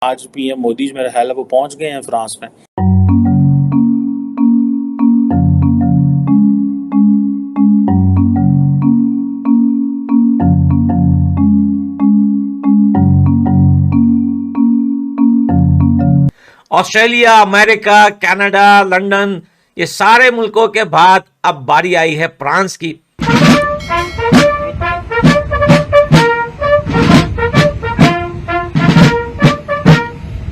आज पीएम मोदी मेरा ख्याल है वो पहुंच गए हैं फ्रांस में। ऑस्ट्रेलिया, अमेरिका, कनाडा, लंदन, ये सारे मुल्कों के बाद अब बारी आई है फ्रांस की।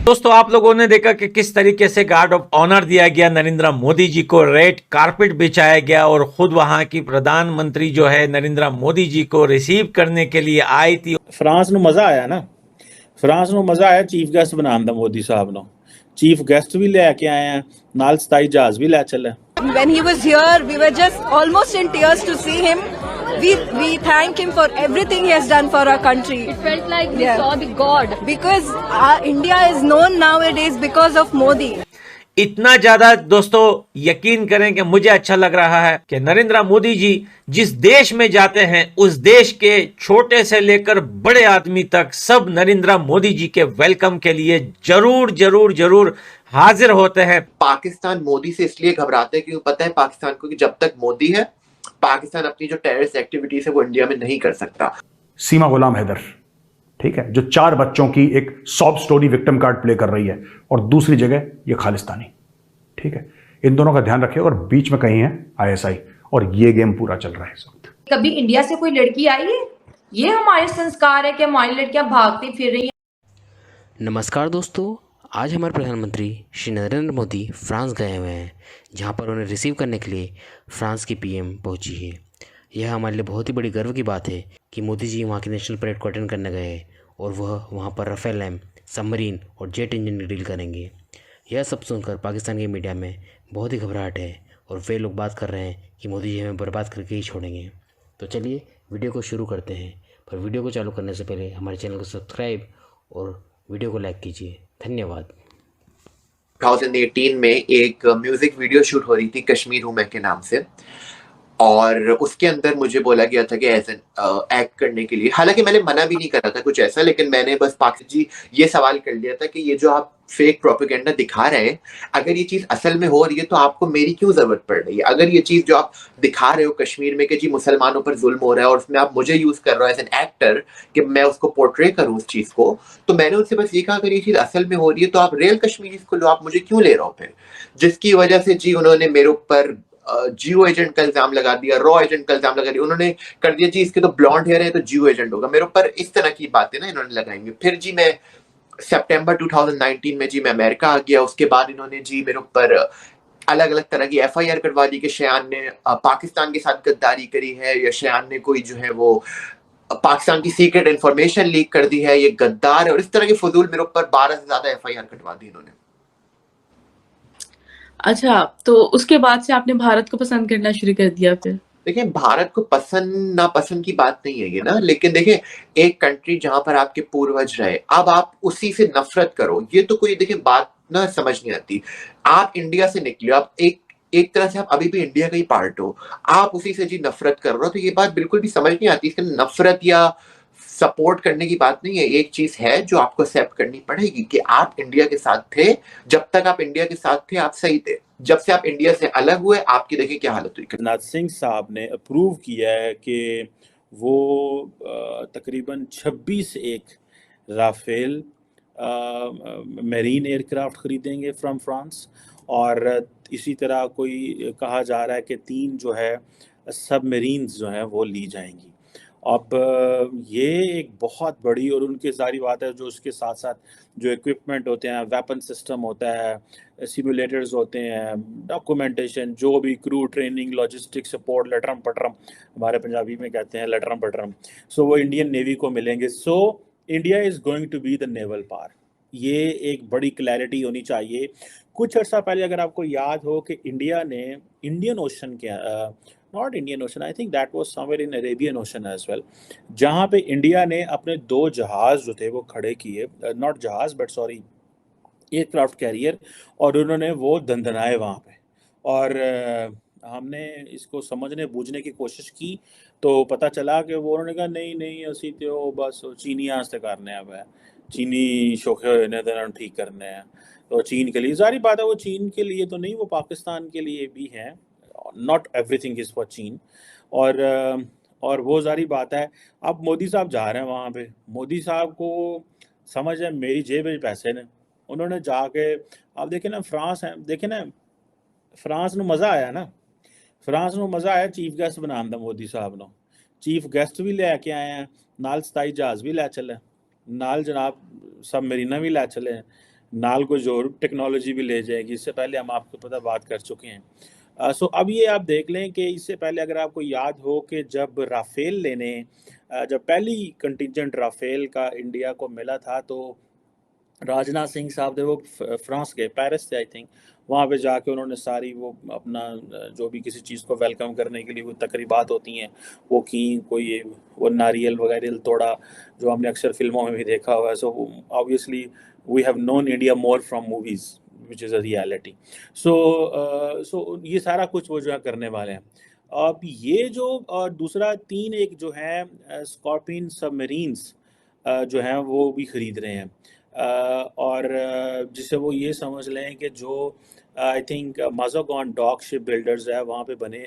दोस्तों, आप लोगों ने देखा कि किस तरीके से गार्ड ऑफ ऑनर दिया गया नरेंद्र मोदी जी को, रेड कारपेट बिछाया गया और खुद वहां की प्रधानमंत्री जो है नरेंद्र मोदी जी को रिसीव करने के लिए आई थी। फ्रांस ਨੂੰ मजा आया ना, फ्रांस ਨੂੰ मजा आया चीफ गेस्ट बनाने ਦਾ मोदी साहब ਨੂੰ। चीफ गेस्ट भी लेके आए हैं, नाल 27 जहाज भी ले चले। When he was here, we were just almost in tears to see him. We thank him for everything he has done for our country. It felt like we saw the God. Because India is known nowadays because of Modi. इतना ज्यादा दोस्तों यकीन करें कि मुझे अच्छा लग रहा है कि नरेंद्र मोदी जी जिस देश में जाते हैं उस देश के छोटे से लेकर बड़े आदमी तक सब नरेंद्र मोदी जी के वेलकम के लिए जरूर जरूर जरूर हाजिर होते हैं। पाकिस्तान मोदी से इसलिए घबराते हैं क्योंकि पता है पाकिस्तान को कि जब तक मोदी है पाकिस्तान अपनी जो टेररिस्ट एक्टिविटीज है वो इंडिया में नहीं कर सकता। सीमा गुलाम हैदर, ठीक है, जो 4 बच्चों की एक sob story victim card play कर रही है, और दूसरी जगह ये खालिस्तानी, ठीक है, इन दोनों का ध्यान रखिए। और बीच में कहीं है आईएसआई, और ये गेम पूरा चल रहा है इस वक्त। कभी इंडिया से कोई लड़की आई है? ये हमारे संस्कार है कि हमारी लड़कियां भागती फिर रही हैं। नमस्कार दोस्तों, आज हमारे प्रधानमंत्री श्री नरेंद्र मोदी फ्रांस गए हुए हैं, जहां पर उन्हें रिसीव करने के लिए फ्रांस की पीएम पहुंची है। यह हमारे लिए बहुत ही बड़ी गर्व की बात है कि मोदी जी वहां की नेशनल परेड को अटेंड करने गए हैं और वह वहां पर राफेल एम, सबमरीन और जेट इंजन की डील करेंगे। यह सब सुनकर पाकिस्तान के मीडिया में बहुत ही घबराहट है और वे लोग बात कर रहे हैं कि मोदी जी हमें बर्बाद करके ही छोड़ेंगे। तो चलिए वीडियो को शुरू करते हैं, पर वीडियो को चालू करने से पहले हमारे चैनल को सब्सक्राइब और वीडियो को लाइक कीजिए। धन्यवाद। 2018 में एक म्यूजिक वीडियो शूट हो रही थी कश्मीर हूँ मैं के नाम से, और उसके अंदर मुझे बोला गया था कि एज एन एक्ट करने के लिए, हालांकि मैंने मना भी नहीं करा था कुछ ऐसा, लेकिन मैंने बस पाकिस्तान जी ये सवाल कर लिया था कि ये जो आप फेक प्रोपेगेंडा दिखा रहे हैं, अगर ये चीज असल में हो रही है तो आपको मेरी क्यों जरूरत पड़ रही है? अगर ये चीज जो आप दिखा रहे हो कश्मीर में कि जी मुसलमानों पर जुल्म हो रहा है और उसमें आप मुझे यूज कर रहे हो एज एन एक्टर कि मैं उसको पोर्ट्रे करूं उस चीज को, तो मैंने उनसे बस ये कहा अगर ये चीज असल में हो रही है तो आप रियल कश्मीरी को लो, आप मुझे क्यों ले रहे हो फिर? जिसकी वजह से जी उन्होंने मेरे ऊपर जियो एजेंट का इल्जाम लगा दिया, रॉ एजेंट का इल्जाम लगा दिया, उन्होंने कर दिया जी इसके तो ब्लॉन्ड हेयर है तो जियो एजेंट होगा, मेरे ऊपर इस तरह की बातें ना इन्होंने लगाएंगे। फिर जी मैं सितंबर 2019 में जी मैं अमेरिका आ गया, उसके बाद इन्होंने जी मेरे ऊपर अलग अलग तरह की एफआईआर करवा दी कि शयान ने पाकिस्तान के साथ गद्दारी करी है, या शयान ने कोई जो है वो पाकिस्तान की सीक्रेट इंफॉर्मेशन लीक कर दी है, ये गद्दार है, और इस तरह के फजूल मेरे ऊपर 12 से ज्यादा एफआईआर कटवा दी इन्होंने। अच्छा, तो उसके बाद से आपने भारत को पसंद करना शुरू कर दिया फिर? देखिए, भारत को पसंद नापसंद की बात नहीं है ये ना, लेकिन देखिए एक कंट्री जहां पर आपके पूर्वज रहे, अब आप उसी से नफरत करो, ये तो कोई देखिए बात ना समझ नहीं आती। आप इंडिया से निकले, आप एक तरह से आप अभी भी इंडिया का ही पार्ट हो, आप उसी से जी नफरत कर रहे हो, तो ये बात बिल्कुल भी समझ नहीं आती। इसके नफरत या सपोर्ट करने की बात नहीं है, एक चीज है जो आपको एक्सेप्ट करनी पड़ेगी कि आप इंडिया के साथ थे, जब तक आप इंडिया के साथ थे आप सही थे, जब से आप इंडिया से अलग हुए आपकी देखिए क्या हालत हुई। राजनाथ सिंह साहब ने अप्रूव किया है कि वो तकरीबन 26 एक राफेल मेरीन एयरक्राफ्ट खरीदेंगे फ्रॉम फ्रांस, और इसी तरह कोई कहा जा रहा है कि 3 जो है सबमरीन्स जो हैं वो ली जाएंगी। अब ये एक बहुत बड़ी, और उनकी सारी बात है जो उसके साथ साथ जो इक्विपमेंट होते हैं, वेपन सिस्टम होता है, सिमुलेटर्स होते हैं, डॉक्यूमेंटेशन, जो भी क्रू ट्रेनिंग, लॉजिस्टिक सपोर्ट, लटरम पटरम हमारे पंजाबी में कहते हैं लटरम पटरम, सो वो इंडियन नेवी को मिलेंगे। So India is going to be the naval power, ये एक बड़ी क्लैरिटी होनी चाहिए। कुछ अर्सा पहले अगर आपको याद हो कि इंडिया ने इंडियन ओशन के not Indian ocean, I think that was somewhere in Arabian ocean as well, जहाँ पे इंडिया ने अपने 2 जहाज़ जो थे वो खड़े किए, नॉट जहाज़ बट सॉरी एयरक्राफ्ट कैरियर, और उन्होंने वो दंदनाए वहाँ पे, और हमने इसको समझने बूझने की कोशिश की तो पता चला कि वो उन्होंने कहा नहीं नहीं असी तो बस चीनिया से करने अब है, चीनी शौके हुए ने तो ठीक करने हैं। तो चीन के लिए ज़ाहिर बात है, वो चीन के लिए तो नहीं, वो पाकिस्तान के लिए भी हैं। नॉट एवरीथिंग इज़ फॉर चीन। और वो ज़ाहिर बात है, अब मोदी साहब जा रहे हैं वहाँ पे। मोदी साहब को समझ है मेरी जेब में पैसे ने, उन्होंने जाके आप देखें ना फ्रांस है, देखें ना फ्रांस में मज़ा आया ना, फ्रांस में मज़ा आया चीफ गेस्ट बनाने दा मोदी साहब ने। चीफ गेस्ट भी लैके आए हैं, नाल 27 जहाज़ भी लै चले, नाल जनाब सबमरीना भी लै चले, नाल कुछ और टेक्नोलॉजी भी ले जाएगी। इससे पहले हम आपको पता बात कर चुके हैं। सो अब ये आप देख लें कि इससे पहले अगर आपको याद हो कि जब राफेल लेने जब पहली कंटिजेंट राफेल का इंडिया को मिला था, तो राजनाथ सिंह साहब थे वो फ्रांस गए, पेरिस थे आई थिंक। वहाँ पे जाके उन्होंने सारी वो अपना जो भी किसी चीज़ को वेलकम करने के लिए वो तकरीबात होती हैं वो की, कोई वो नारियल वगैरह तोड़ा, जो हमने अक्सर फिल्मों में भी देखा हुआ है। So obviously we have known India more from movies which is a reality. So ये सारा कुछ वो जो है करने वाले हैं। अब ये जो दूसरा एक जो है स्कॉर्पियन सबमरीन्स जो हैं वो भी ख़रीद रहे हैं। और जिससे वो ये समझ लें कि जो I think Mazagon dock shipbuilders है वहाँ पे बने